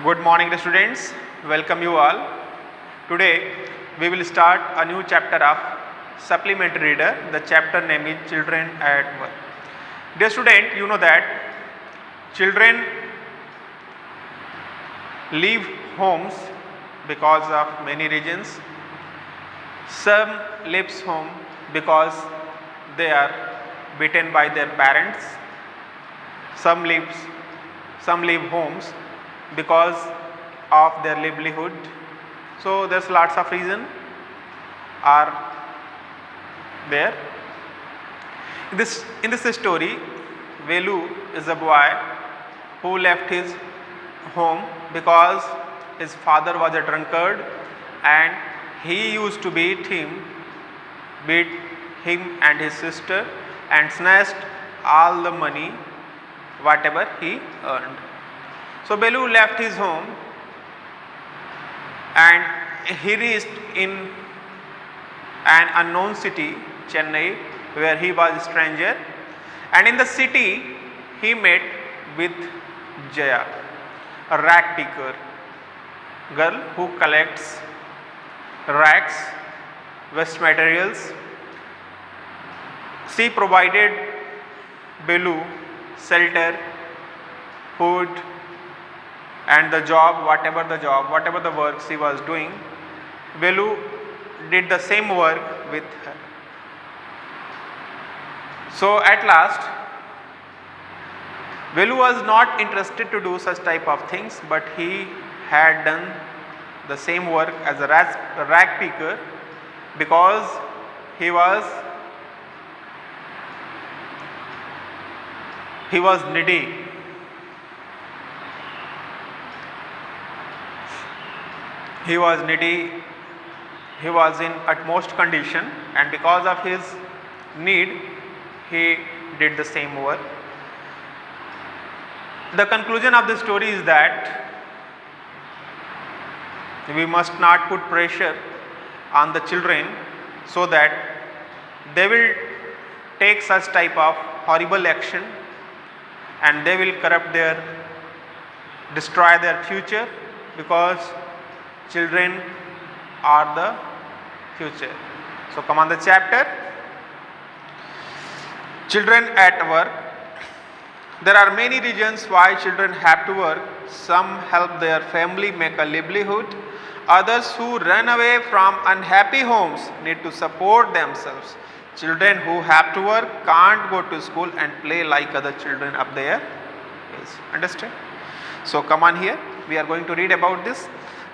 Good morning, the students. Welcome you all. Today we will start a new chapter of supplementary reader. The chapter name is Children at Work. Dear student, you know that children leave homes because of many reasons. Some leaves home because they are beaten by their parents. Some leave homes because of their livelihood. So there's lots of reason are there. In this story, Velu is a boy who left his home because his father was a drunkard and he used to beat him and his sister and snatched all the money whatever he earned. So Belu left his home and he reached in an unknown city, Chennai, where he was a stranger, and in the city he met with Jaya, a rag picker, girl who collects rags, waste materials. She provided Belu shelter, food, and the job, whatever the work she was doing, Velu did the same work with her. So at last, Velu was not interested to do such type of things, but he had done the same work as a rag picker because he was needy. He was needy, he was in utmost condition, and because of his need, he did the same work. The conclusion of the story is that we must not put pressure on the children so that they will take such type of horrible action and they will destroy their future, because children are the future. So come on the chapter. Children at work. There are many reasons why children have to work. Some help their family make a livelihood. Others who run away from unhappy homes need to support themselves. Children who have to work can't go to school and play like other children of their age. Understand? So come on here. We are going to read about this.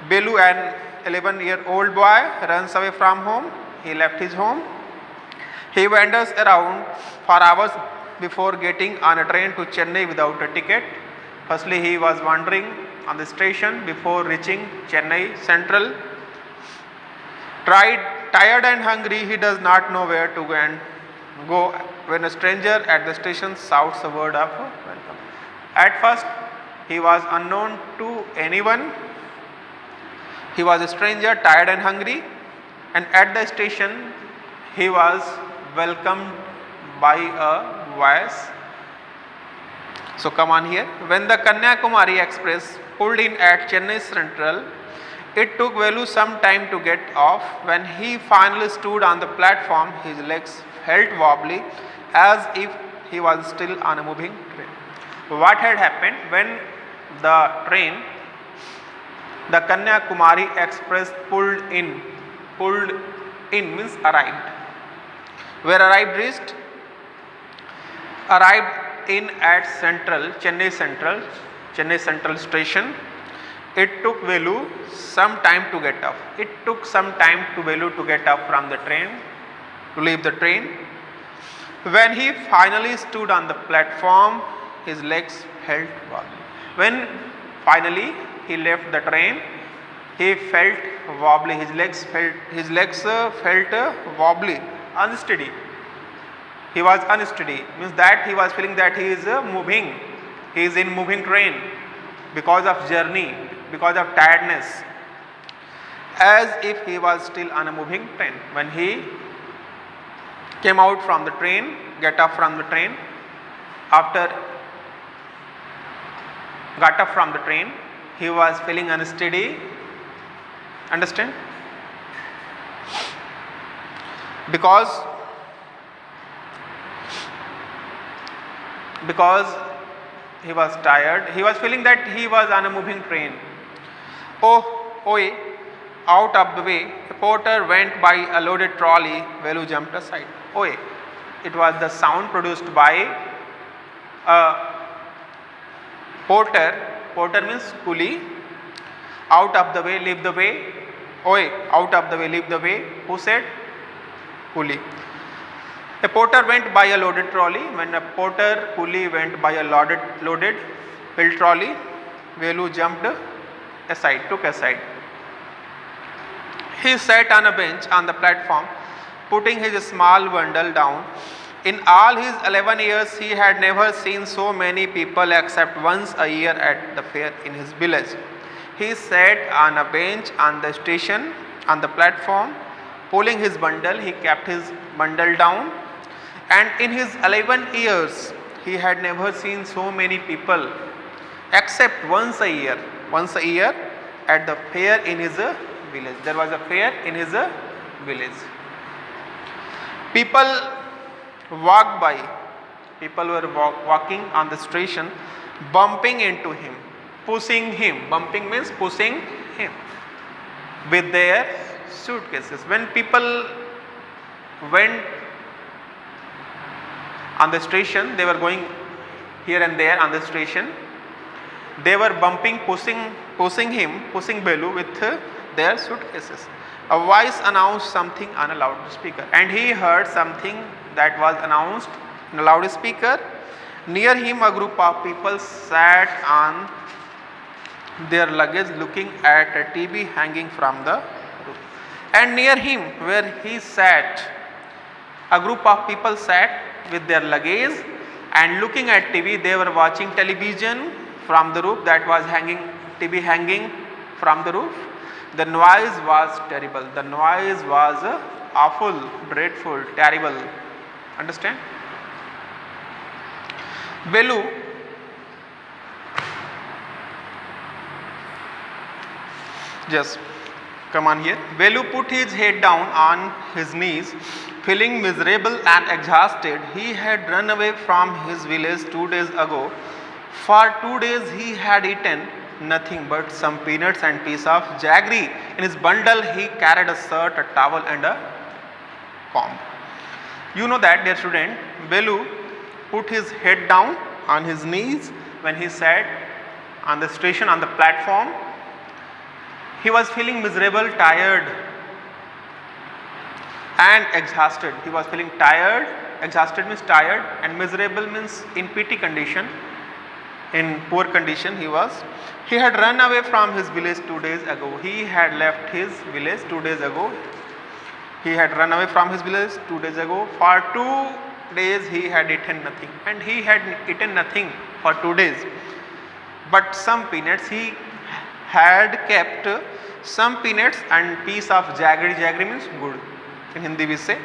Belu, an 11-year-old boy, runs away from home. He left his home. He wanders around for hours before getting on a train to Chennai without a ticket. Firstly, he was wandering on the station before reaching Chennai Central. Tired and hungry, he does not know where to go when a stranger at the station shouts a word of welcome. At first, he was unknown to anyone. He was a stranger, tired and hungry, and at the station he was welcomed by a voice. So come on here. When the Kanyakumari Express pulled in at Chennai Central, it took Velu some time to get off. When he finally stood on the platform, his legs felt wobbly as if he was still on a moving train. What had happened when the Kanyakumari Express pulled in means arrived. Where arrived in at Chennai Central station. It took Velu some time to get off. It took some time to Velu to get off from the train, to leave the train. When he finally stood on the platform, his legs felt wobbly. When finally he left the train, he felt wobbly. His legs felt wobbly, unsteady. He was unsteady, means that he was feeling that he is moving. He is in moving train because of journey, because of tiredness, as if he was still on a moving train. When he came out from the train, get off from the train, after got up from the train, he was feeling unsteady. Understand? Because he was tired, he was feeling that he was on a moving train. Oh, out of the way, a porter went by a loaded trolley. Velu jumped aside. Oh, it was the sound produced by a porter. Porter means coolie. Out of the way, leave the way. Oh, out of the way, leave the way. Who said? Coolie. A porter went by a loaded trolley. When a porter coolie went by a loaded filled trolley, Velu jumped aside, took aside. He sat on a bench on the platform, putting his small bundle down. In all his 11 years, he had never seen so many people except once a year at the fair in his village. He sat on a bench on the station, on the platform, pulling his bundle. He kept his bundle down. And in his 11 years, he had never seen so many people except once a year at the fair in his village. There was a fair in his village. People walked by. People were walking on the station, bumping into him, pushing him. Bumping means pushing him with their suitcases. When people went on the station, they were going here and there on the station. They were bumping, pushing Velu with their suitcases. A voice announced something on a loudspeaker, and he heard something that was announced in a loudspeaker. Near him, a group of people sat on their luggage, looking at a TV hanging from the roof. And near him, where he sat, a group of people sat with their luggage and looking at TV. They were watching television from the roof, that was hanging, TV hanging from the roof. The noise was terrible. The noise was awful, dreadful, terrible. Understand? Velu just come on here. Velu put his head down on his knees, feeling miserable and exhausted. He had run away from his village 2 days ago. For 2 days he had eaten nothing but some peanuts and piece of jaggery. In his bundle he carried a shirt, a towel and a comb. You know that, dear student, Velu put his head down on his knees when he sat on the station, on the platform. He was feeling miserable, tired and exhausted. He was feeling tired. Exhausted means tired, and miserable means in pity condition, in poor condition he was. He had run away from his village 2 days ago. He had left his village 2 days ago. He had run away from his village 2 days ago. For 2 days he had eaten nothing, and he had eaten nothing for 2 days. But some peanuts, he had kept some peanuts and piece of jaggery. Jaggery means good in Hindi we say.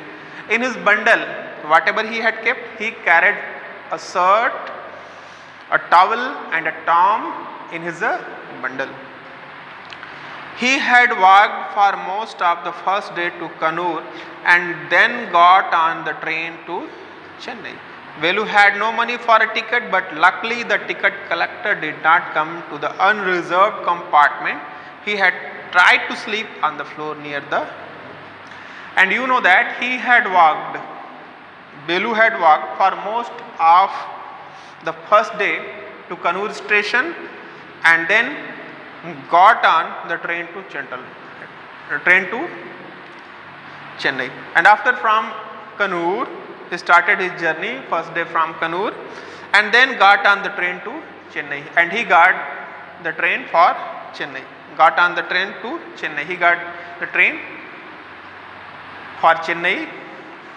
In his bundle, whatever he had kept, he carried a shirt, a towel and a tom in his bundle. He had walked for most of the first day to Kannur and then got on the train to Chennai. Velu had no money for a ticket, but luckily the ticket collector did not come to the unreserved compartment. He had tried to sleep on the floor near the, and you know that he had walked, Velu had walked for most of the first day to Kannur station and then got on the train to Chennai. And after from Kannur, he started his journey first day from Kannur and then got on the train to Chennai, and he got the train for Chennai. Got on the train to Chennai. He got the train for Chennai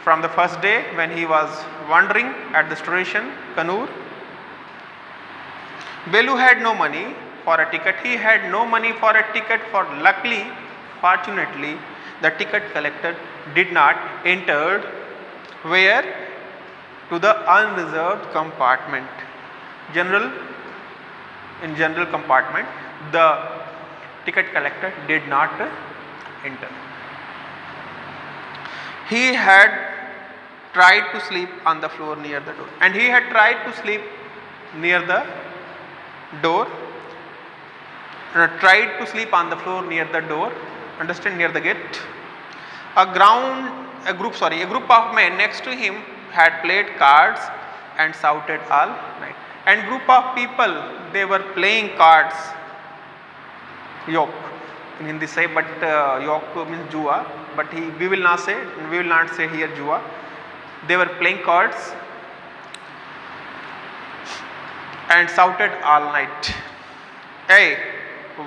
from the first day when he was wandering at the station Kannur. Velu had no money for a ticket. He had no money for a ticket, for luckily, fortunately, the ticket collector did not enter where? To the unreserved compartment. In general compartment. the ticket collector did not enter. He had tried to sleep on the floor near the door, and he had tried to sleep near the door, tried to sleep on the floor near the door, understand, near the gate. A group of men next to him had played cards and shouted all night. And group of people, they were playing cards, yok in Hindi say, but yok means jua, but we will not say here jua. They were playing cards and shouted all night. Hey,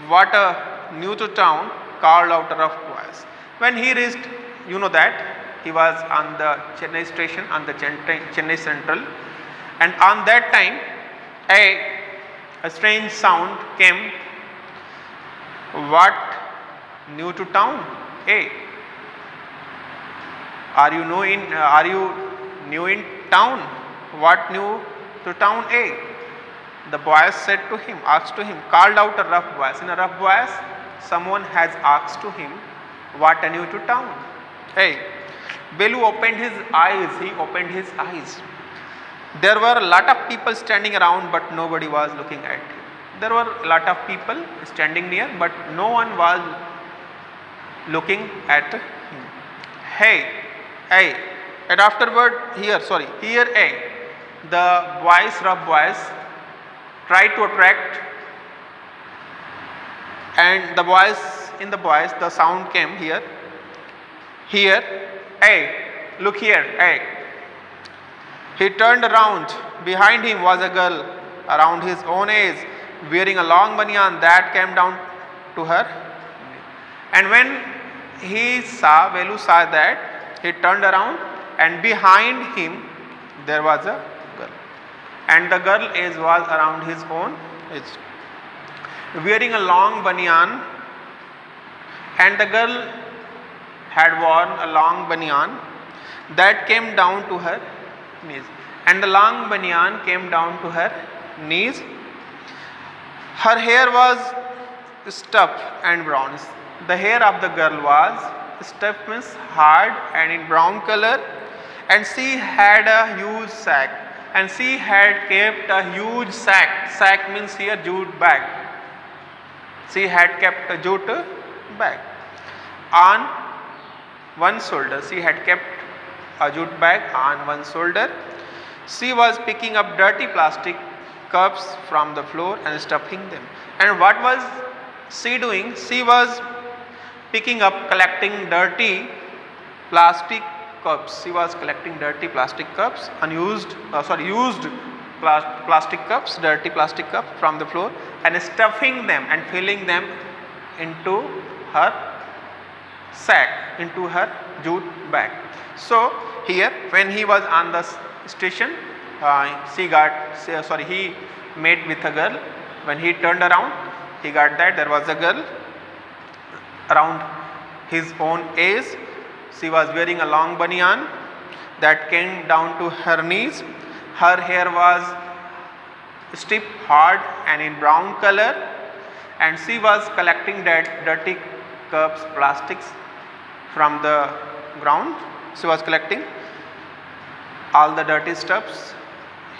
what a new to town, called out a rough voice. When he reached, you know that he was on the Chennai station, on the Chennai Central, and on that time a strange sound came. What new to town? Hey, are you new in town? What new to town? Hey, the voice said to him, asked to him, called out a rough voice. In a rough voice, someone has asked to him, what a new to town? Hey, Velu opened his eyes. He opened his eyes. There were a lot of people standing around, but nobody was looking at him. There were a lot of people standing near, but no one was looking at him. Hey, and afterward here, the rough voice tried to attract, and the sound came here, hey, look here, hey. He turned around. Behind him was a girl around his own age, wearing a long banyan that came down to her. And when Velu saw that, he turned around, and behind him there was a girl. And the girl age was around his own age, wearing a long banyan, and the girl had worn a long banyan that came down to her knees, and the long banyan came down to her knees. Her hair was stuffed and brown. The hair of the girl was stuffed, means hard and in brown color, and she had a huge sack, and she had kept a huge sack means here jute bag. She had kept a jute bag on one shoulder. She had kept a jute bag on one shoulder. She was picking up dirty plastic cups from the floor and stuffing them. And what was she doing? She was collecting dirty plastic cups. She was collecting dirty plastic cups, used plastic cups, dirty plastic cups from the floor, and stuffing them and filling them into her sack, into her jute bag. So here, when he was on the station, he met with a girl. When he turned around, he got that there was a girl around his own age. She was wearing a long banyan that came down to her knees. Her hair was stiff, hard and in brown color, and she was collecting that dirty cups, plastics from the ground. She was collecting all the dirty stuffs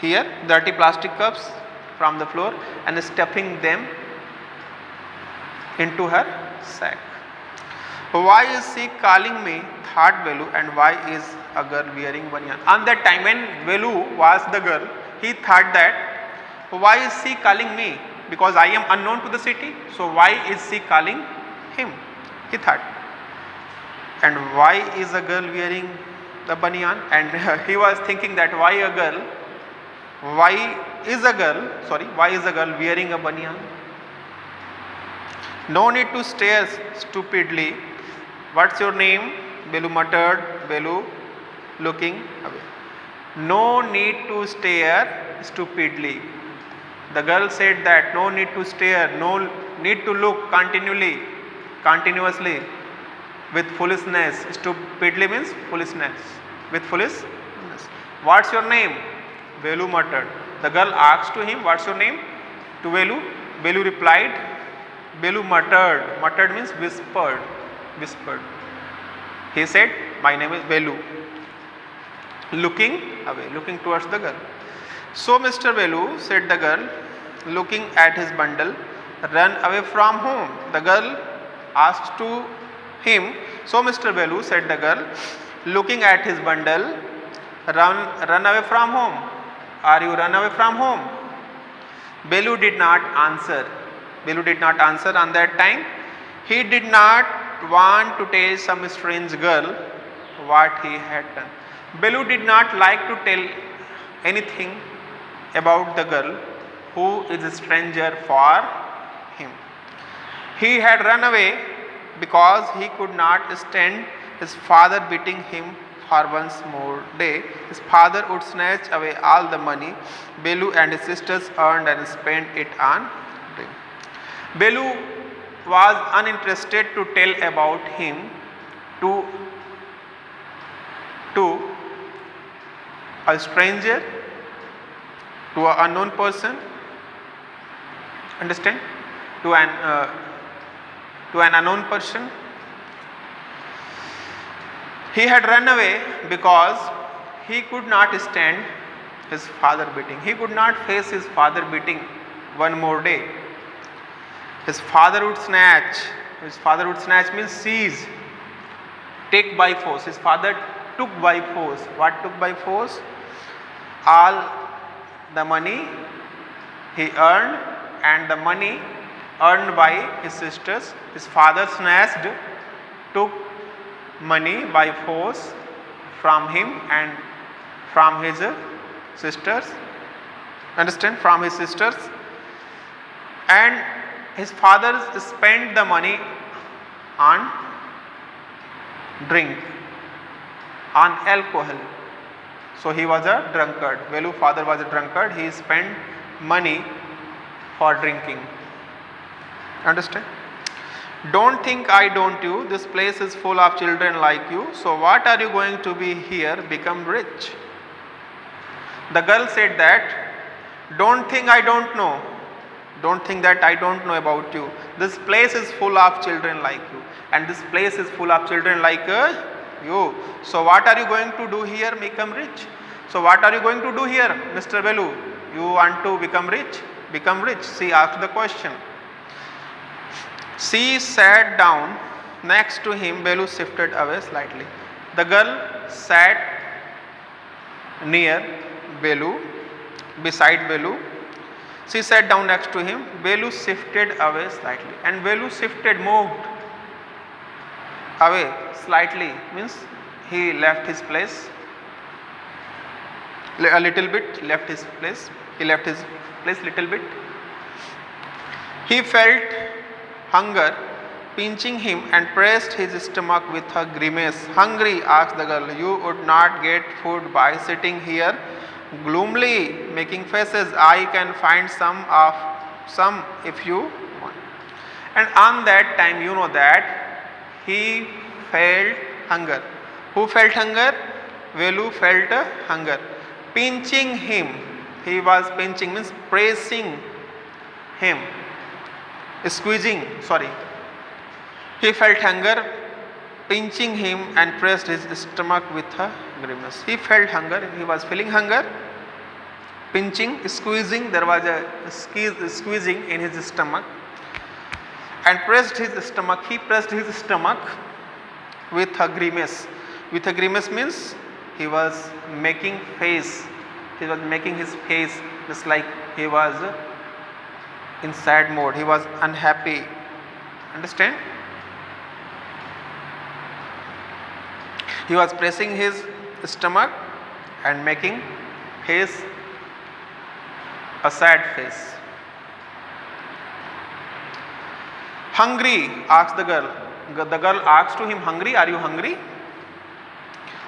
here, dirty plastic cups from the floor, and stuffing them into her sack. Why is she calling me? Thought Velu, and why is a girl wearing banyan? On that time when Velu was the girl, he thought that why is she calling me? Because I am unknown to the city. So why is she calling him? He thought. And why is a girl wearing the banyan? And he was thinking that why is a girl wearing a banyan? No need to stare stupidly. What's your name? Velu muttered, Velu looking away. No need to stare stupidly. The girl said that no need to stare, no need to look continuously with foolishness. Stupidly means foolishness. With foolishness. What's your name? Velu muttered. The girl asked to him, what's your name? To Velu. Velu replied, Belu muttered. Muttered means whispered. Whispered. He said, my name is Belu. Looking away, looking towards the girl. So Mr. Belu, said the girl, looking at his bundle, run away from whom? The girl asked to him. So Mr. Belu, said the girl, looking at his bundle, run away from whom? Are you run away from whom? Belu did not answer. Belu did not answer on that time. He did not want to tell some strange girl what he had done. Belu did not like to tell anything about the girl who is a stranger for him. He had run away because he could not stand his father beating him for once more day. His father would snatch away all the money Belu and his sisters earned and spent it on drink. Belu was uninterested to tell about him to a stranger, to an unknown person. Understand? To an unknown person. He had run away because he could not stand his father beating. He could not face his father beating one more day. His father would snatch. His father would snatch means seize, take by force. His father took by force. What took by force? All the money he earned and the money earned by his sisters. His father snatched, took money by force from him and from his sisters. Understand? From his sisters. And his father spent the money on drink, on alcohol. So he was a drunkard. Belu's father was a drunkard. He spent money for drinking. Understand? Don't think I don't you. This place is full of children like you. So what are you going to be here? Become rich. The girl said that, don't think I don't know. Don't think that I don't know about you. This place is full of children like you. And this place is full of children like you. So what are you going to do here? Become rich. So what are you going to do here, Mr. Belu? You want to become rich? Become rich. She asked the question. She sat down next to him. Belu shifted away slightly. The girl sat near Belu, beside Belu. She sat down next to him. Belu shifted away slightly. And Belu shifted, moved away slightly, means he left his place a little bit, left his place. He left his place little bit. He felt hunger pinching him and pressed his stomach with a grimace. Hungry? Asked the girl. You would not get food by sitting here gloomily making faces. I can find some if you want. And on that time, you know that he felt hunger. Who felt hunger? Belu felt hunger. Pinching him. He was pinching means pressing him. Squeezing, sorry. He felt hunger, pinching him and pressed his stomach with a grimace. He felt hunger, he was feeling hunger, pinching, squeezing, there was a squeezing in his stomach and pressed his stomach. He pressed his stomach with a grimace. With a grimace means he was making face. He was making his face just like he was in sad mode. He was unhappy. Understand? He was pressing his stomach and making face a sad face. Hungry? Asked the girl. The girl asked to him, hungry? Are you hungry?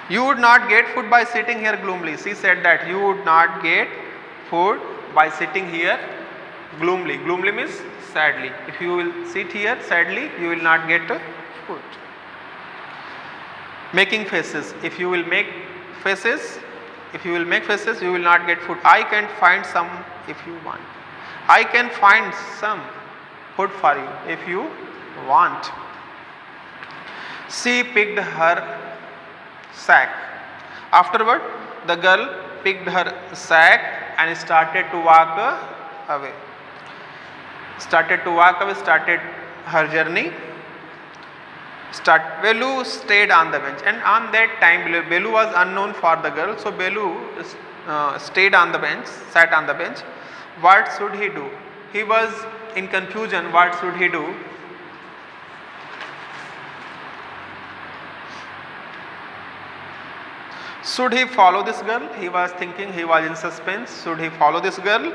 You would not get food by sitting here gloomily. She said that you would not get food by sitting here gloomily. Gloomily means sadly. If you will sit here sadly, you will not get food. Making faces. If you will make faces, you will not get food. I can find some if you want. I can find some food for you if you want. She picked her sack. Afterward, the girl picked her sack and started to walk away. Started her journey. Belu stayed on the bench, and on that time Belu was unknown for the girl, so Belu stayed on the bench, sat on the bench. What should he do? He was in confusion. What should he do? Should he follow this girl? He was thinking, he was in suspense. Should he follow this girl?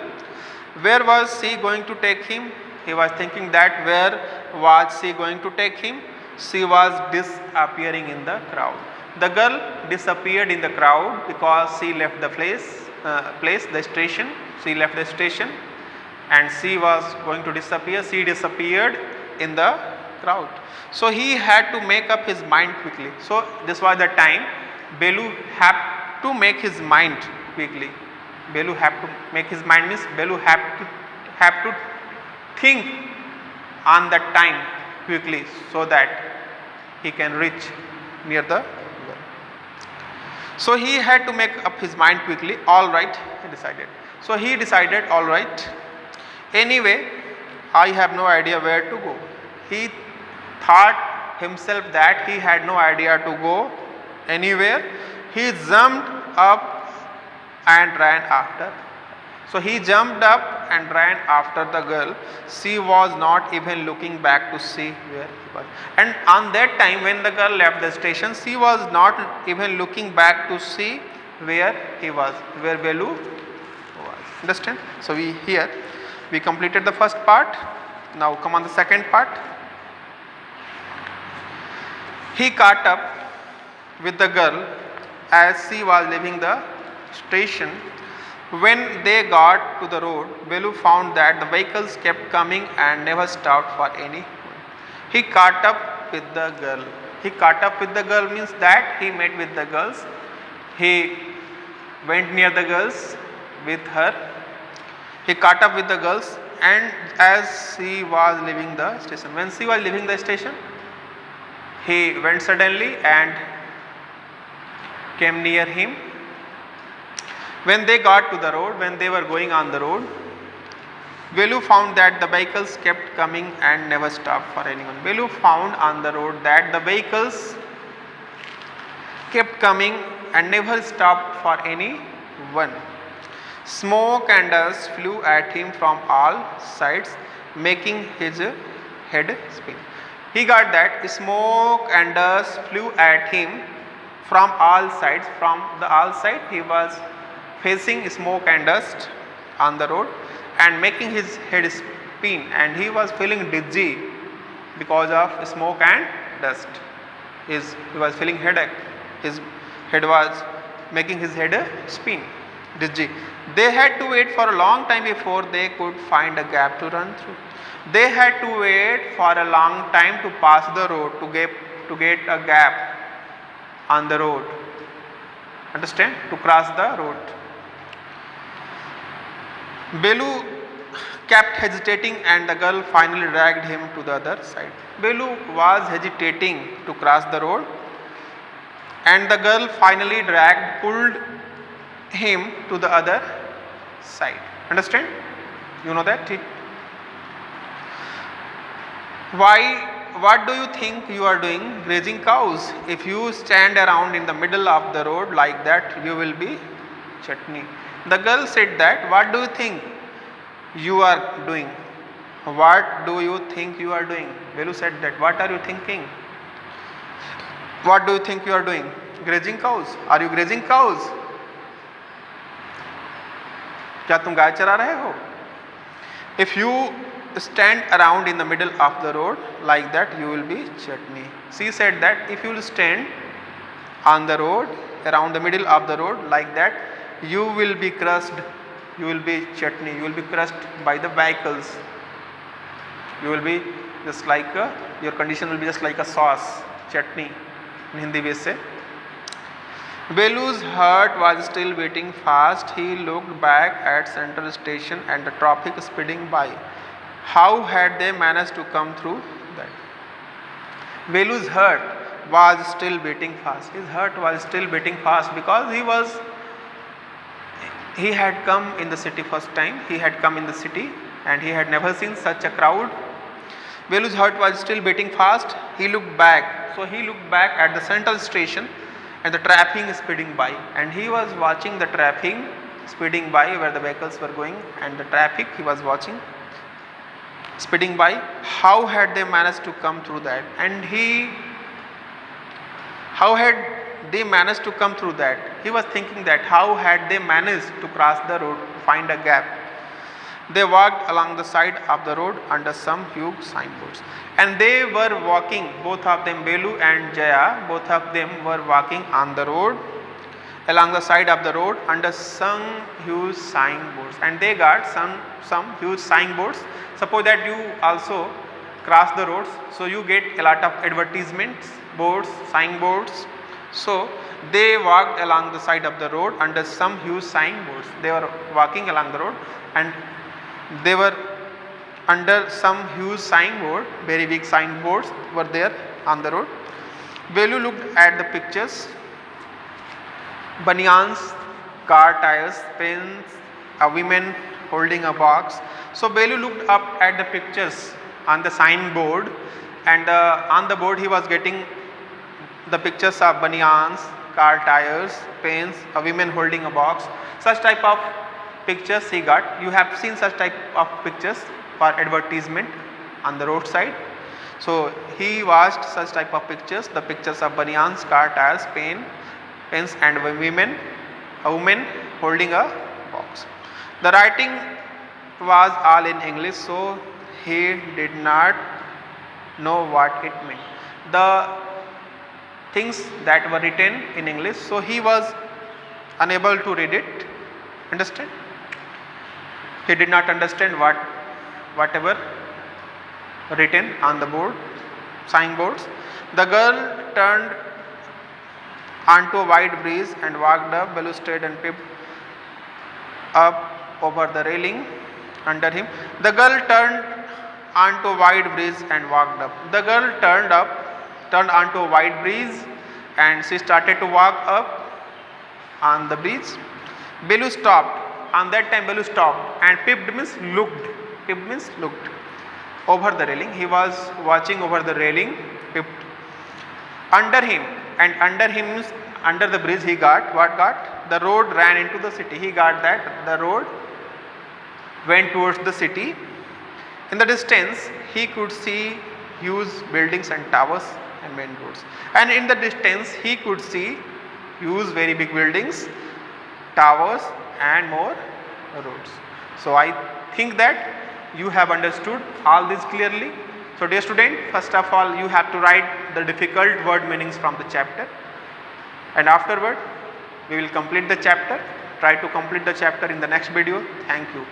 Where was she going to take him? He was thinking that where was she going to take him? She was disappearing in the crowd. The girl disappeared in the crowd because she left the the station. She left the station and she was going to disappear. She disappeared in the crowd. So he had to make up his mind quickly. So this was the time Belu had to make his mind quickly. Belu have to make his mind means Belu have to think on that time quickly so that he can reach near the well. So he had to make up his mind quickly. All right, he decided. So he decided, all right, anyway, I have no idea where to go. He thought himself that he had no idea to go anywhere. He jumped up and ran after. So he jumped up and ran after the girl. She was not even looking back to see where he was. And on that time when the girl left the station, she was not even looking back to see where he was, where Belu was. Understand? So we completed the first part. Now come on the second part. He caught up with the girl as she was leaving the station. When they got to the road, Belu found that the vehicles kept coming and never stopped for anyone. He caught up with the girl. He caught up with the girl means that he met with the girls. He went near the girls with her. He caught up with the girls, and as she was leaving the station, when she was leaving the station, he went suddenly and came near him. When they got to the road, when they were going on the road, Belu found that the vehicles kept coming and never stopped for anyone. Belu found on the road that the vehicles kept coming and never stopped for anyone. Smoke and dust flew at him from all sides, making his head spin. He got that smoke and dust flew at him from all sides. From the all side, he was facing smoke and dust on the road and making his head spin, and he was feeling dizzy because of smoke and dust. He was feeling headache. His head was making his head spin, dizzy. They had to wait for a long time before they could find a gap to run through. They had to wait for a long time to pass the road, to get a gap on the road. Understand? To cross the road. Belu kept hesitating and the girl finally dragged him to the other side. Belu was hesitating to cross the road and the girl finally pulled him to the other side. Understand? You know that? What do you think you are doing grazing cows? If you stand around in the middle of the road like that, you will be chutney. The girl said that, what do you think you are doing? What do you think you are doing? Belu said that, what are you thinking? What do you think you are doing? Grazing cows. Are you grazing cows? क्या तुम गाय चरा रहे हो? If you stand around in the middle of the road like that, you will be chutney. She said that if you will stand on the road, around the middle of the road like that, you will be crushed, you will be chutney, you will be crushed by the vehicles. You will be just like your condition will be just like a sauce, chutney in Hindi base se. Belu's heart was still beating fast. He looked back at Central Station and the traffic speeding by. How had they managed to come through that? Velu's heart was still beating fast. His heart was still beating fast because he had come in the city first time. He had come in the city and he had never seen such a crowd. Velu's heart was still beating fast. He looked back. So he looked back at the central station and the traffic is speeding by, and he was watching the traffic speeding by where the vehicles were going, and the traffic he was watching speeding by. How had they managed to come through that? And how had they managed to come through that? He was thinking that how had they managed to cross the road, find a gap. They walked along the side of the road under some huge signboards, and they were walking, both of them, Velu and Jaya, both of them were walking on the road, along the side of the road under some huge signboards, and they got some huge signboards. Suppose that you also cross the roads, so you get a lot of advertisements, boards, signboards. So they walked along the side of the road under some huge signboards. They were walking along the road and they were under some huge signboard, very big signboards were there on the road. Velu looked at the pictures: banyans, car tires, pens, a woman holding a box. So Velu looked up at the pictures on the signboard, and on the board he was getting the pictures of banyans, car tires, pens, a woman holding a box. Such type of pictures he got. You have seen such type of pictures for advertisement on the roadside. So he watched such type of pictures, the pictures of banyans, car tires, pens and a woman holding a box. The writing was all in English, so he did not know what it meant. The things that were written in English, so he was unable to read it. Understand? He did not understand whatever written on the board, signboards. The girl turned onto a wide breeze and walked up. Velu stayed and peeped up over the railing under him. The girl turned onto a wide breeze and walked up. The girl turned onto a wide breeze and she started to walk up on the breeze. Velu stopped. On that time Velu stopped and peeped means looked. Peeped means looked over the railing. He was watching over the railing, peeped. Under him, and under him means under the bridge he got what got? The road ran into the city. He got that the road went towards the city. In the distance he could see huge buildings and towers and main roads. And in the distance he could see huge very big buildings, towers and more roads. So I think that you have understood all this clearly. So dear student, first of all you have to write the difficult word meanings from the chapter, and afterward we will complete the chapter. Try to complete the chapter in the next video. Thank you.